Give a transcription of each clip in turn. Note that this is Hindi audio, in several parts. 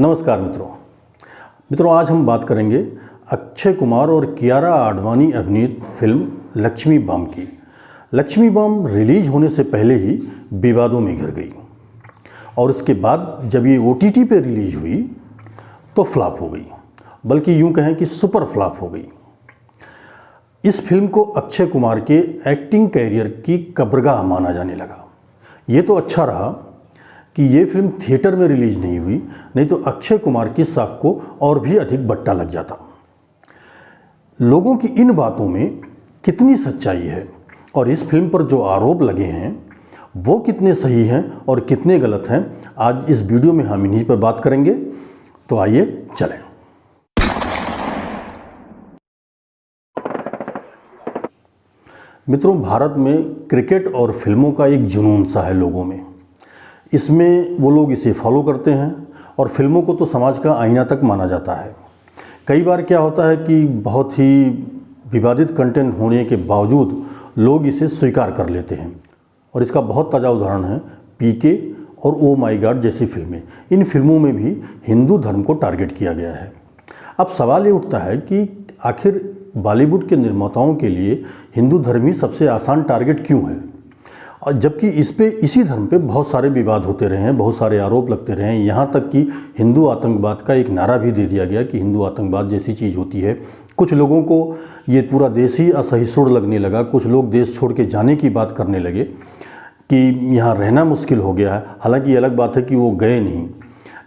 नमस्कार मित्रों, आज हम बात करेंगे अक्षय कुमार और कियारा आडवाणी अभिनीत फिल्म लक्ष्मी बम की। लक्ष्मी बम रिलीज होने से पहले ही विवादों में घिर गई और इसके बाद जब ये OTT पे रिलीज हुई तो फ्लॉप हो गई, बल्कि यूं कहें कि सुपर फ्लॉप हो गई। इस फिल्म को अक्षय कुमार के एक्टिंग कैरियर की कब्रगाह माना जाने लगा। ये तो अच्छा रहा कि ये फिल्म थिएटर में रिलीज नहीं हुई, नहीं तो अक्षय कुमार की साख को और भी अधिक बट्टा लग जाता। लोगों की इन बातों में कितनी सच्चाई है और इस फिल्म पर जो आरोप लगे हैं वो कितने सही हैं और कितने गलत हैं, आज इस वीडियो में हम इन्हीं पर बात करेंगे। तो आइए चलें। मित्रों, भारत में क्रिकेट और फिल्मों का एक जुनून सा है लोगों में। इसमें वो लोग इसे फॉलो करते हैं और फिल्मों को तो समाज का आईना तक माना जाता है। कई बार क्या होता है कि बहुत ही विवादित कंटेंट होने के बावजूद लोग इसे स्वीकार कर लेते हैं और इसका बहुत ताज़ा उदाहरण है PK और ओ माई गॉड जैसी फिल्में। इन फिल्मों में भी हिंदू धर्म को टारगेट किया गया है। अब सवाल ये उठता है कि आखिर बॉलीवुड के निर्माताओं के लिए हिंदू धर्म ही सबसे आसान टारगेट क्यों है, और जबकि इसी धर्म पे बहुत सारे विवाद होते रहे हैं, बहुत सारे आरोप लगते रहे हैं। यहाँ तक कि हिंदू आतंकवाद का एक नारा भी दे दिया गया कि हिंदू आतंकवाद जैसी चीज़ होती है। कुछ लोगों को ये पूरा देश ही असहिष्णु लगने लगा। कुछ लोग देश छोड़ के जाने की बात करने लगे कि यहाँ रहना मुश्किल हो गया है। हालांकि ये अलग बात है कि वो गए नहीं,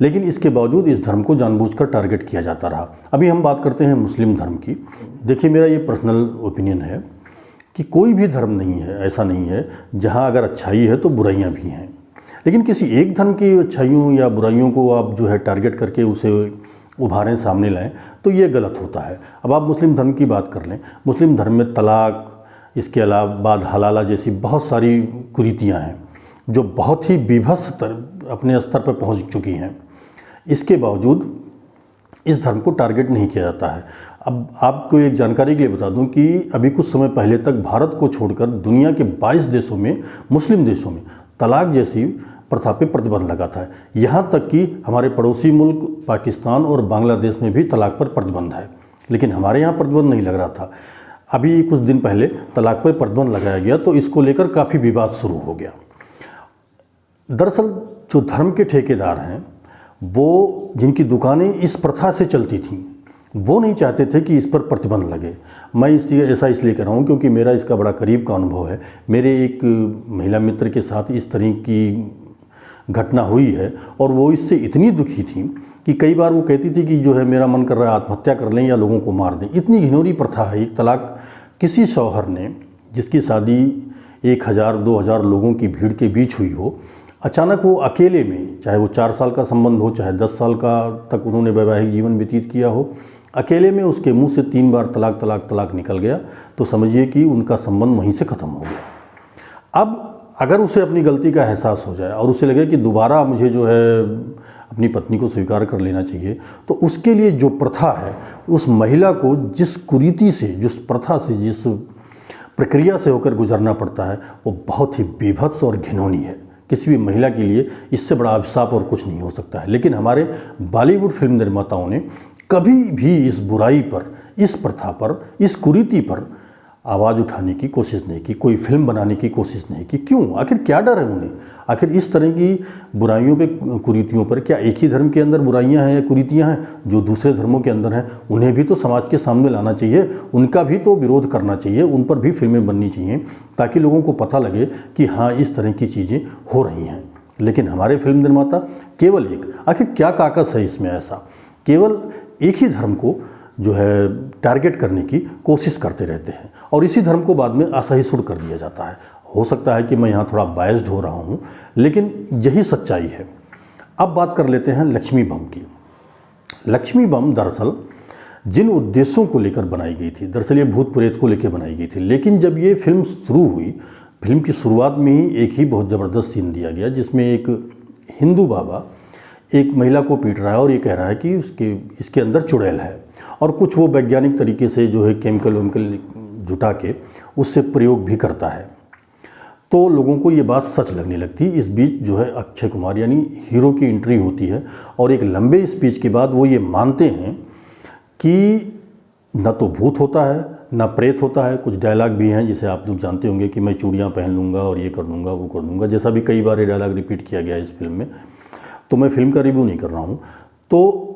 लेकिन इसके बावजूद इस धर्म को जानबूझकर टारगेट किया जाता रहा। अभी हम बात करते हैं मुस्लिम धर्म की। देखिए, मेरा ये पर्सनल ओपिनियन है कि कोई भी धर्म नहीं है, ऐसा नहीं है जहाँ अगर अच्छाई है तो बुराइयाँ भी हैं। लेकिन किसी एक धर्म की अच्छाइयों या बुराइयों को आप जो है टारगेट करके उसे उभारें, सामने लाएं, तो ये गलत होता है। अब आप मुस्लिम धर्म की बात कर लें। मुस्लिम धर्म में तलाक, इसके अलावा बाद हलाला जैसी बहुत सारी कुरीतियाँ हैं जो बहुत ही बीभत्स अपने स्तर पर पहुँच चुकी हैं। इसके बावजूद इस धर्म को टारगेट नहीं किया जाता है। अब आपको एक जानकारी के लिए बता दूं कि अभी कुछ समय पहले तक भारत को छोड़कर दुनिया के 22 देशों में, मुस्लिम देशों में तलाक जैसी प्रथा पे प्रतिबंध लगा था। यहाँ तक कि हमारे पड़ोसी मुल्क पाकिस्तान और बांग्लादेश में भी तलाक पर प्रतिबंध है, लेकिन हमारे यहाँ प्रतिबंध नहीं लग रहा था। अभी कुछ दिन पहले तलाक पर प्रतिबंध लगाया गया तो इसको लेकर काफ़ी विवाद शुरू हो गया। दरअसल जो धर्म के ठेकेदार हैं, वो जिनकी दुकानें इस प्रथा से चलती थीं, वो नहीं चाहते थे कि इस पर प्रतिबंध लगे। मैं ऐसा इसलिए कर रहा हूँ क्योंकि मेरा इसका बड़ा करीब का अनुभव है। मेरे एक महिला मित्र के साथ इस तरह की घटना हुई है और वो इससे इतनी दुखी थी कि कई बार वो कहती थी कि जो है मेरा मन कर रहा है आत्महत्या कर लें या लोगों को मार दें। इतनी घिनौनी प्रथा है। एक तलाक किसी शौहर ने, जिसकी शादी 1000-2000 लोगों की भीड़ के बीच हुई हो, अचानक वो अकेले में, चाहे वो 4 साल का संबंध हो, चाहे 10 साल का तक उन्होंने वैवाहिक जीवन व्यतीत किया हो, अकेले में उसके मुंह से 3 बार तलाक तलाक तलाक निकल गया, तो समझिए कि उनका संबंध वहीं से ख़त्म हो गया। अब अगर उसे अपनी गलती का एहसास हो जाए और उसे लगे कि दोबारा मुझे जो है अपनी पत्नी को स्वीकार कर लेना चाहिए, तो उसके लिए जो प्रथा है, उस महिला को जिस कुरीति से, जिस प्रथा से, जिस प्रक्रिया से होकर गुजरना पड़ता है, वो बहुत ही बीभत्स और घिनौनी है। किसी भी महिला के लिए इससे बड़ा अभिशाप और कुछ नहीं हो सकता है। लेकिन हमारे बॉलीवुड फिल्म निर्माताओं ने कभी भी इस बुराई पर, इस प्रथा पर, इस कुरीति पर आवाज़ उठाने की कोशिश नहीं की, कोई फिल्म बनाने की कोशिश नहीं की। क्यों? आखिर क्या डर है उन्हें? आखिर इस तरह की बुराइयों पे, कुरीतियों पर, क्या एक ही धर्म के अंदर बुराइयां हैं या कुरीतियां हैं जो दूसरे धर्मों के अंदर हैं? उन्हें भी तो समाज के सामने लाना चाहिए, उनका भी तो विरोध करना चाहिए, उन पर भी फिल्में बननी चाहिए ताकि लोगों को पता लगे कि हाँ, इस तरह की चीज़ें हो रही हैं। लेकिन हमारे फिल्म निर्माता केवल आखिर क्या काकस है इसमें ऐसा? केवल एक ही धर्म को जो है टारगेट करने की कोशिश करते रहते हैं और इसी धर्म को बाद में असहिष्णु कर दिया जाता है। हो सकता है कि मैं यहाँ थोड़ा बायस्ड हो रहा हूँ, लेकिन यही सच्चाई है। अब बात कर लेते हैं लक्ष्मी बम की। लक्ष्मी बम दरअसल जिन उद्देश्यों को लेकर बनाई गई थी, दरअसल ये भूत प्रेत को लेकर बनाई गई थी, लेकिन जब ये फिल्म शुरू हुई, फिल्म की शुरुआत में ही एक ही बहुत ज़बरदस्त सीन दिया गया जिसमें एक हिंदू बाबा एक महिला को पीट रहा है और ये कह रहा है कि इसके अंदर चुड़ैल है, और कुछ वो वैज्ञानिक तरीके से जो है केमिकल वेमिकल जुटा के उससे प्रयोग भी करता है। तो लोगों को ये बात सच लगने लगती। इस बीच जो है अक्षय कुमार यानी हीरो की एंट्री होती है और एक लंबे स्पीच के बाद वो ये मानते हैं कि न तो भूत होता है न प्रेत होता है। कुछ डायलॉग भी हैं जिसे आप लोग जानते होंगे कि मैं चूड़ियाँ पहन लूँगा और ये कर दूँगा वो कर दूँगा, जैसा भी कई बार ये डायलॉग रिपीट किया गया है इस फिल्म में। तो मैं फिल्म का रिव्यू नहीं कर रहा हूँ। तो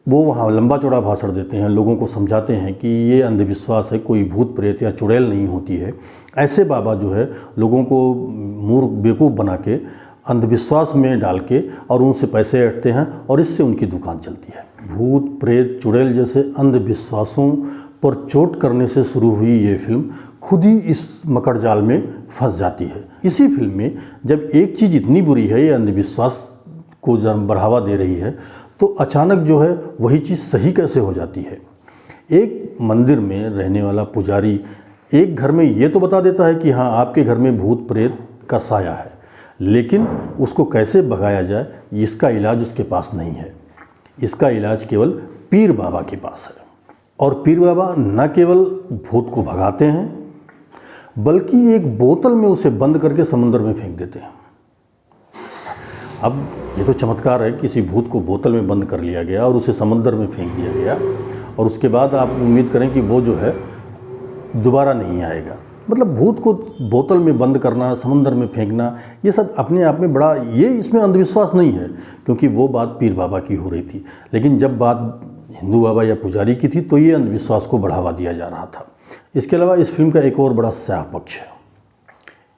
वो वहाँ लंबा चौड़ा भाषण देते हैं, लोगों को समझाते हैं कि ये अंधविश्वास है, कोई भूत प्रेत या चुड़ैल नहीं होती है। ऐसे बाबा जो है लोगों को मूर्ख बेवकूफ़ बना के अंधविश्वास में डाल के और उनसे पैसे ऐंठते हैं और इससे उनकी दुकान चलती है। भूत प्रेत चुड़ैल जैसे अंधविश्वासों पर चोट करने से शुरू हुई ये फिल्म खुद ही इस मकड़जाल में फंस जाती है। इसी फिल्म में जब एक चीज़ इतनी बुरी है, ये अंधविश्वास को जब बढ़ावा दे रही है, तो अचानक जो है वही चीज़ सही कैसे हो जाती है। एक मंदिर में रहने वाला पुजारी एक घर में ये तो बता देता है कि हाँ आपके घर में भूत प्रेत का साया है, लेकिन उसको कैसे भगाया जाए इसका इलाज उसके पास नहीं है। इसका इलाज केवल पीर बाबा के पास है। और पीर बाबा न केवल भूत को भगाते हैं बल्कि एक बोतल में उसे बंद करके समुद्र में फेंक देते हैं। अब ये तो चमत्कार है, किसी भूत को बोतल में बंद कर लिया गया और उसे समंदर में फेंक दिया गया और उसके बाद आप उम्मीद करें कि वो जो है दोबारा नहीं आएगा। मतलब भूत को बोतल में बंद करना, समंदर में फेंकना, ये सब अपने आप में बड़ा, ये इसमें अंधविश्वास नहीं है क्योंकि वो बात पीर बाबा की हो रही थी। लेकिन जब बात हिंदू बाबा या पुजारी की थी तो ये अंधविश्वास को बढ़ावा दिया जा रहा था। इसके अलावा इस फिल्म का एक और बड़ा स्याह पक्ष है।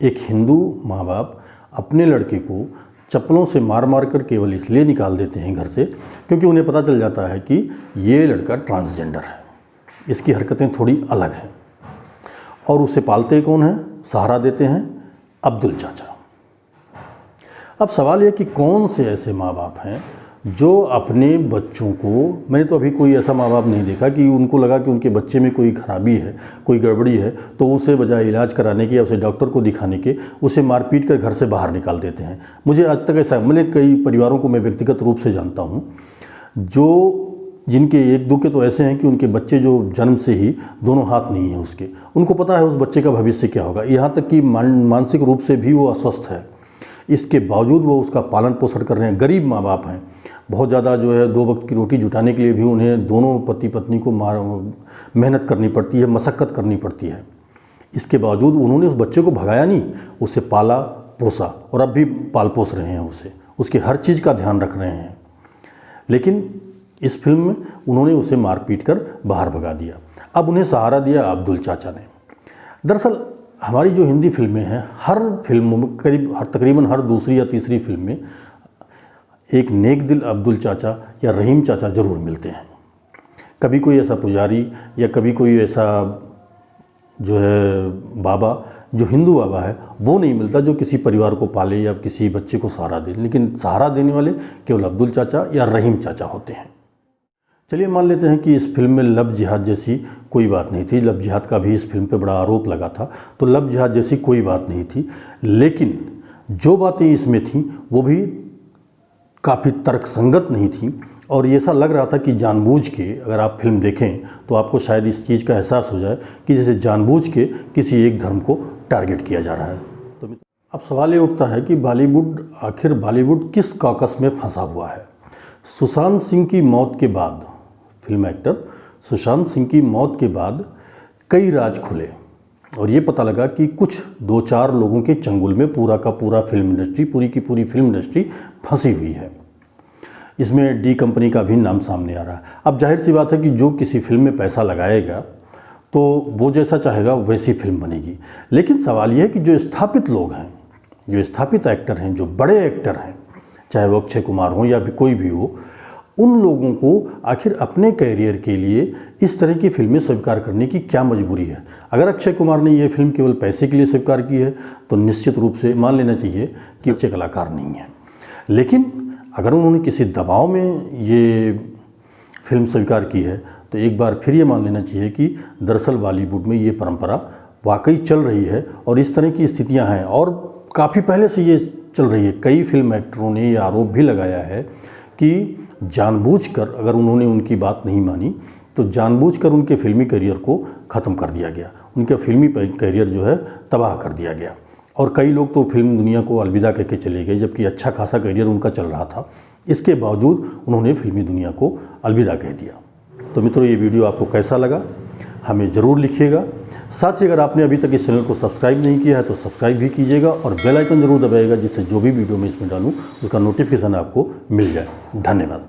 एक हिंदू माँ बाप अपने लड़के को चप्पलों से मार मार कर केवल इसलिए निकाल देते हैं घर से क्योंकि उन्हें पता चल जाता है कि ये लड़का ट्रांसजेंडर है, इसकी हरकतें थोड़ी अलग हैं। और उसे पालते कौन हैं, सहारा देते हैं अब्दुल चाचा। अब सवाल यह कि कौन से ऐसे माँ बाप हैं जो अपने बच्चों को, मैंने तो अभी कोई ऐसा माँ बाप नहीं देखा कि उनको लगा कि उनके बच्चे में कोई खराबी है, कोई गड़बड़ी है, तो उसे बजाय इलाज कराने के या उसे डॉक्टर को दिखाने के उसे मारपीट कर घर से बाहर निकाल देते हैं। मुझे आज तक ऐसा, मैंने कई परिवारों को मैं व्यक्तिगत रूप से जानता हूँ जिनके एक दो के तो ऐसे हैं कि उनके बच्चे जो जन्म से ही दोनों हाथ नहीं है उसके, उनको पता है उस बच्चे का भविष्य क्या होगा, यहाँ तक कि मानसिक रूप से भी वो अस्वस्थ है। इसके बावजूद वो उसका पालन पोषण कर रहे हैं। गरीब माँ बाप हैं, बहुत ज़्यादा जो है 2 वक्त की रोटी जुटाने के लिए भी उन्हें दोनों पति पत्नी को मेहनत करनी पड़ती है, मशक्क़त करनी पड़ती है। इसके बावजूद उन्होंने उस बच्चे को भगाया नहीं, उसे पाला पोसा और अब भी पाल पोस रहे हैं उसे, उसके हर चीज़ का ध्यान रख रहे हैं। लेकिन इस फिल्म में उन्होंने उसे मार पीट कर बाहर भगा दिया। अब उन्हें सहारा दिया अब्दुल चाचा ने। दरअसल हमारी जो हिंदी फिल्में हैं, हर फिल्मों में तकरीबन हर दूसरी या तीसरी फिल्म में एक नेक दिल अब्दुल चाचा या रहीम चाचा ज़रूर मिलते हैं। कभी कोई ऐसा पुजारी या कभी कोई ऐसा जो है बाबा जो हिंदू बाबा है वो नहीं मिलता जो किसी परिवार को पाले या किसी बच्चे को सहारा दे, लेकिन सहारा देने वाले केवल अब्दुल चाचा या रहीम चाचा होते हैं। चलिए मान लेते हैं कि इस फिल्म में लव जिहाद जैसी कोई बात नहीं थी। लव जिहाद का भी इस फिल्म पे बड़ा आरोप लगा था, तो लव जिहाद जैसी कोई बात नहीं थी, लेकिन जो बातें इसमें थीं वो भी काफ़ी तर्कसंगत नहीं थी और ये ऐसा लग रहा था कि जानबूझ के, अगर आप फिल्म देखें तो आपको शायद इस चीज़ का एहसास हो जाए कि जैसे जानबूझ के किसी एक धर्म को टारगेट किया जा रहा है। तो अब सवाल ये उठता है कि आखिर बॉलीवुड किस कॉकस में फंसा हुआ है। सुशांत सिंह की मौत के बाद, फिल्म एक्टर सुशांत सिंह की मौत के बाद कई राज खुले और ये पता लगा कि कुछ 2-4 लोगों के चंगुल में पूरा का पूरा फिल्म इंडस्ट्री, पूरी की पूरी फिल्म इंडस्ट्री फंसी हुई है। इसमें डी कंपनी का भी नाम सामने आ रहा है। अब जाहिर सी बात है कि जो किसी फिल्म में पैसा लगाएगा तो वो जैसा चाहेगा वैसी फिल्म बनेगी। लेकिन सवाल ये है कि जो स्थापित लोग हैं, जो स्थापित एक्टर हैं, जो बड़े एक्टर हैं, चाहे वो अक्षय कुमार हो या भी कोई भी हो, उन लोगों को आखिर अपने कैरियर के लिए इस तरह की फिल्में स्वीकार करने की क्या मजबूरी है। अगर अक्षय कुमार ने ये फिल्म केवल पैसे के लिए स्वीकार की है तो निश्चित रूप से मान लेना चाहिए कि अच्छे कलाकार नहीं हैं। लेकिन अगर उन्होंने किसी दबाव में ये फिल्म स्वीकार की है तो एक बार फिर ये मान लेना चाहिए कि दरअसल बॉलीवुड में ये परंपरा वाकई चल रही है और इस तरह की स्थितियां हैं और काफ़ी पहले से ये चल रही है। कई फिल्म एक्टरों ने ये आरोप भी लगाया है कि जानबूझकर, अगर उन्होंने उनकी बात नहीं मानी तो जानबूझकर उनके फिल्मी करियर को ख़त्म कर दिया गया, उनका फिल्मी करियर जो है तबाह कर दिया गया। और कई लोग तो फिल्म दुनिया को अलविदा कहके चले गए, जबकि अच्छा खासा करियर उनका चल रहा था। इसके बावजूद उन्होंने फिल्मी दुनिया को अलविदा कह दिया। तो मित्रों, ये वीडियो आपको कैसा लगा हमें ज़रूर लिखिएगा। साथ ही अगर आपने अभी तक इस चैनल को सब्सक्राइब नहीं किया है तो सब्सक्राइब भी कीजिएगा और बेल आइकन ज़रूर दबाइएगा, जिससे जो भी वीडियो मैं इसमें डालूँ उसका नोटिफिकेशन आपको मिल जाए। धन्यवाद।